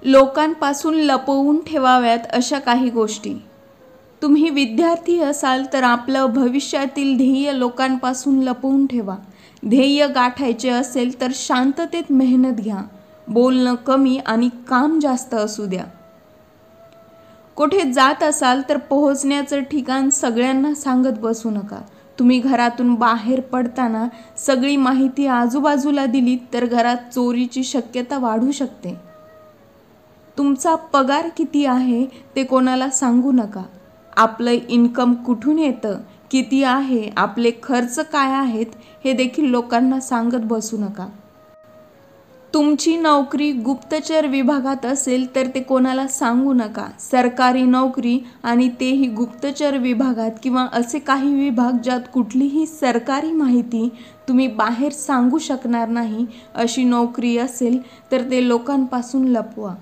लोकांपासून लपवून ठेवाव्यात अशा काही गोष्टी. तुम्ही विद्यार्थी असाल तर आपलं भविष्यातील ध्येय लोकांपासून लपवून ठेवा. ध्येय गाठायचे असेल तर शांततेत मेहनत घ्या. बोलणं कमी आणि काम जास्त असू द्या. कुठे जात असाल तर पोहोचण्याचं ठिकाण सगळ्यांना सांगत बसू नका. तुम्ही घरातून बाहेर पडताना सगळी माहिती आजूबाजूला दिलीत तर घरात चोरीची शक्यता वाढू शकते. तुमचा पगार किती आहे ते कोणाला सांगू नका. आपलं इन्कम कुठून येतं, किती आहे, आपले खर्च काय आहेत हे देखील लोकांना सांगत बसू नका. तुमची नोकरी गुप्तचर विभागात असेल तर ते कोणाला सांगू नका. सरकारी नोकरी आणि तेही गुप्तचर विभागात किंवा असे काही विभाग ज्यात कुठलीही सरकारी माहिती तुम्ही बाहेर सांगू शकणार नाही अशी नोकरी असेल तर ते लोकांपासून लपवा.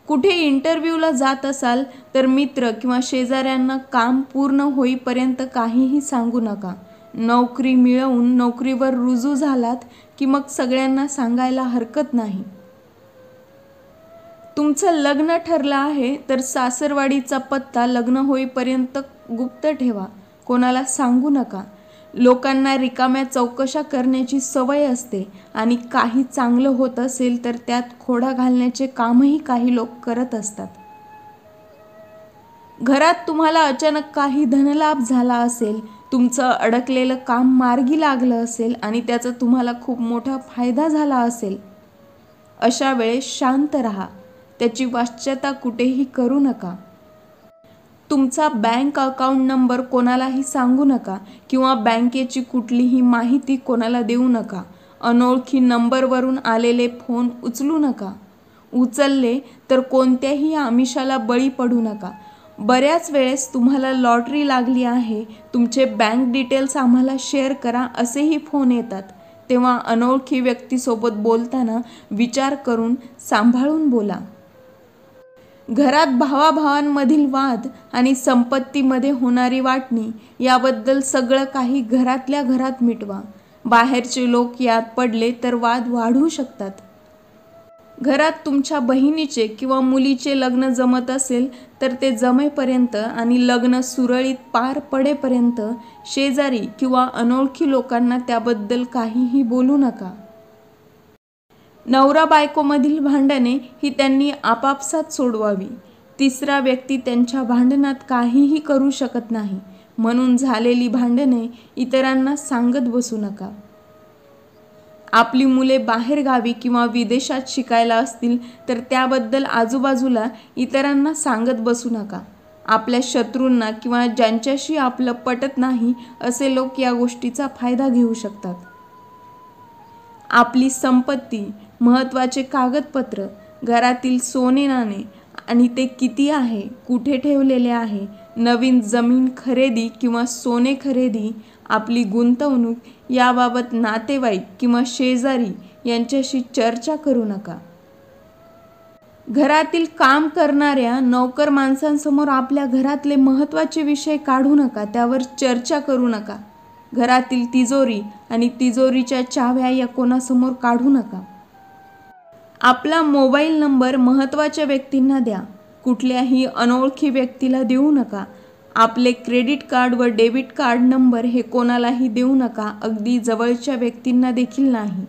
कुठे इंटरव्ह्यूला जात असाल तर मित्र किंवा शेजाऱ्यांना काम पूर्ण होईपर्यंत काहीही सांगू नका. नोकरी मिळवून नोकरीवर रुजू झालात की मग सगळ्यांना सांगायला हरकत नाही. तुमचं लग्न ठरलं आहे तर सासरवाडीचा पत्ता लग्न होईपर्यंत गुप्त ठेवा. कोणाला सांगू नका. लोकांना रिकाम्या चौकशा करण्याची सवय असते आणि काही चांगलं होत असेल तर त्यात खोडा घालण्याचे कामही काही लोक करत असतात. घरात तुम्हाला अचानक काही धनलाभ झाला असेल, तुमचं अडकलेलं काम मार्गी लागलं असेल आणि त्याचा तुम्हाला खूप मोठा फायदा झाला असेल, अशा वेळेस शांत राहा. त्याची वाच्यता कुठेही करू नका. तुमचा बँक अकाउंट नंबर कोणालाही सांगू नका किंवा बँकेची कुठलीही माहिती कोणाला देऊ नका. अनोळखी नंबरवरून आलेले फोन उचलू नका. उचलले तर कोणत्याही आमिषाला बळी पडू नका. बऱ्याच वेळेस तुम्हाला लॉटरी लागली आहे, तुमचे बँक डिटेल्स आम्हाला शेअर करा असेही फोन येतात. तेव्हा अनोळखी व्यक्तीसोबत बोलताना विचार करून सांभाळून बोला. घरात भावाभावांमधील वाद आणि संपत्तीमध्ये होणारी वाटणी याबद्दल सगळं काही घरातल्या घरात मिटवा. बाहेरचे लोक यात पडले तर वाद वाढू शकतात. घरात तुमच्या बहिणीचे किंवा मुलीचे लग्न जमत असेल तर ते जमेपर्यंत आणि लग्न सुरळीत पार पडेपर्यंत शेजारी किंवा अनोळखी लोकांना त्याबद्दल काहीही बोलू नका. नवरा बायकोमधील भांडणे ही त्यांनी आपापसात सोडवावी. तिसरा व्यक्ती त्यांच्या भांडणात काहीही करू शकत नाही. म्हणून झालेली भांडणे इतरांना सांगत बसू नका. आपली मुले बाहेरगावी किंवा विदेशात शिकायला असतील तर त्याबद्दल आजूबाजूला इतरांना सांगत बसू नका. आपल्या शत्रूंना किंवा ज्यांच्याशी आपलं पटत नाही असे लोक या गोष्टीचा फायदा घेऊ शकतात. आपली संपत्ती, महत्त्वाचे कागदपत्र, घरातील सोने नाणे आणि ते किती आहे, कुठे ठेवलेले आहे, नवीन जमीन खरेदी किंवा सोने खरेदी, आपली गुंतवणूक याबाबत नातेवाईक किंवा शेजारी यांच्याशी चर्चा करू नका. घरातील काम करणाऱ्या नोकर माणसांसमोर आपल्या घरातले महत्त्वाचे विषय काढू नका. त्यावर चर्चा करू नका. घरातील तिजोरी आणि तिजोरीच्या चाव्या या कोणासमोर काढू नका. आपला मोबाईल नंबर महत्त्वाच्या व्यक्तींना द्या. कुठल्याही अनोळखी व्यक्तीला देऊ नका. आपले क्रेडिट कार्ड व डेबिट कार्ड नंबर हे कोणालाही देऊ नका, अगदी जवळच्या व्यक्तींना देखील नाही.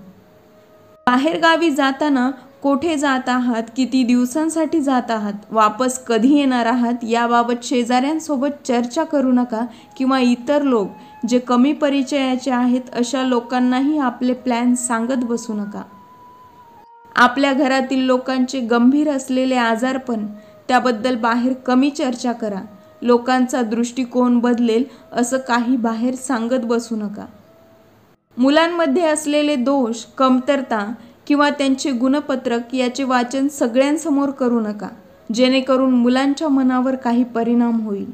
बाहेरगावी जाताना कोठे जात आहात, किती दिवसांसाठी जात आहात, वापस कधी येणार आहात याबाबत शेजाऱ्यांसोबत चर्चा करू नका किंवा इतर लोक जे कमी परिचयाचे आहेत अशा लोकांनाही आपले प्लॅन सांगत बसू नका. आपल्या घरातील लोकांचे गंभीर असलेले आजारपण त्याबद्दल बाहेर कमी चर्चा करा. लोकांचा दृष्टिकोन बदलेल असं काही बाहेर सांगत बसू नका. मुलांमध्ये असलेले दोष, कमतरता किंवा त्यांचे गुणपत्रक याचे वाचन सगळ्यांसमोर करू नका, जेणेकरून मुलांच्या मनावर काही परिणाम होईल.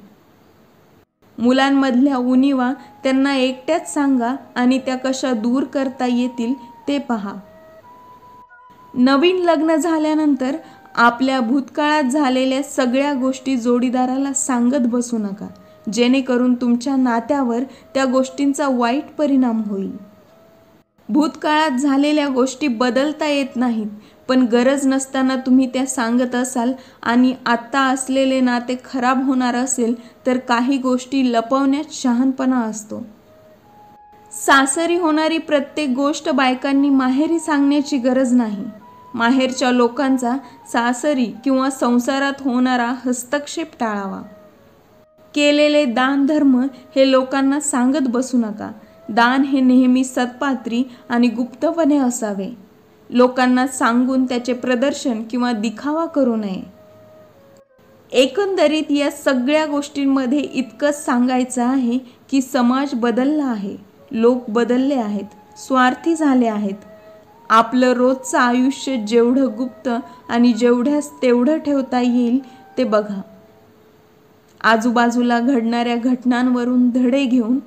मुलांमधल्या उणिवा त्यांना एकट्याच सांगा आणि त्या कशा दूर करता येतील ते पहा. नवीन लग्न झाल्यानंतर आपल्या भूतकाळात झालेल्या सगळ्या गोष्टी जोडीदाराला सांगत बसू नका, जेणेकरून तुमच्या नात्यावर त्या गोष्टींचा वाईट परिणाम होईल. भूतकाळात झालेल्या गोष्टी बदलता येत नाहीत, पण गरज नसताना तुम्ही त्या सांगत असाल आणि आत्ता असलेले नाते खराब होणार असेल तर काही गोष्टी लपवण्यात शहाणपणा असतो. सासरी होणारी प्रत्येक गोष्ट बायकांनी माहेरी सांगण्याची गरज नाही. माहेरच्या लोकांचा सासरी किंवा संसारात होणारा हस्तक्षेप टाळावा. केलेले दान धर्म हे लोकांना सांगत बसू नका. दान हे नेहमी सत्पात्री आणि गुप्तपणे असावे. लोकांना सांगून त्याचे प्रदर्शन किंवा दिखावा करू नये. एकंदरीत या सगळ्या गोष्टींमध्ये इतकंच सांगायचं आहे की समाज बदलला आहे, लोक बदलले आहेत, स्वार्थी झाले आहेत. आपलं रोजचं आयुष्य जेवढं गुप्त आणि जेवढ्यास तेवढं ठेवता येईल ते बघा. आजूबाजूला घडणाऱ्या घटनांवरून धडे घेऊन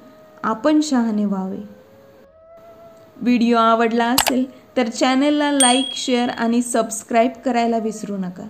आपण शहाणे व्हावे. व्हिडिओ आवडला असेल तर चॅनलला लाईक, शेअर आणि सबस्क्राईब करायला विसरू नका.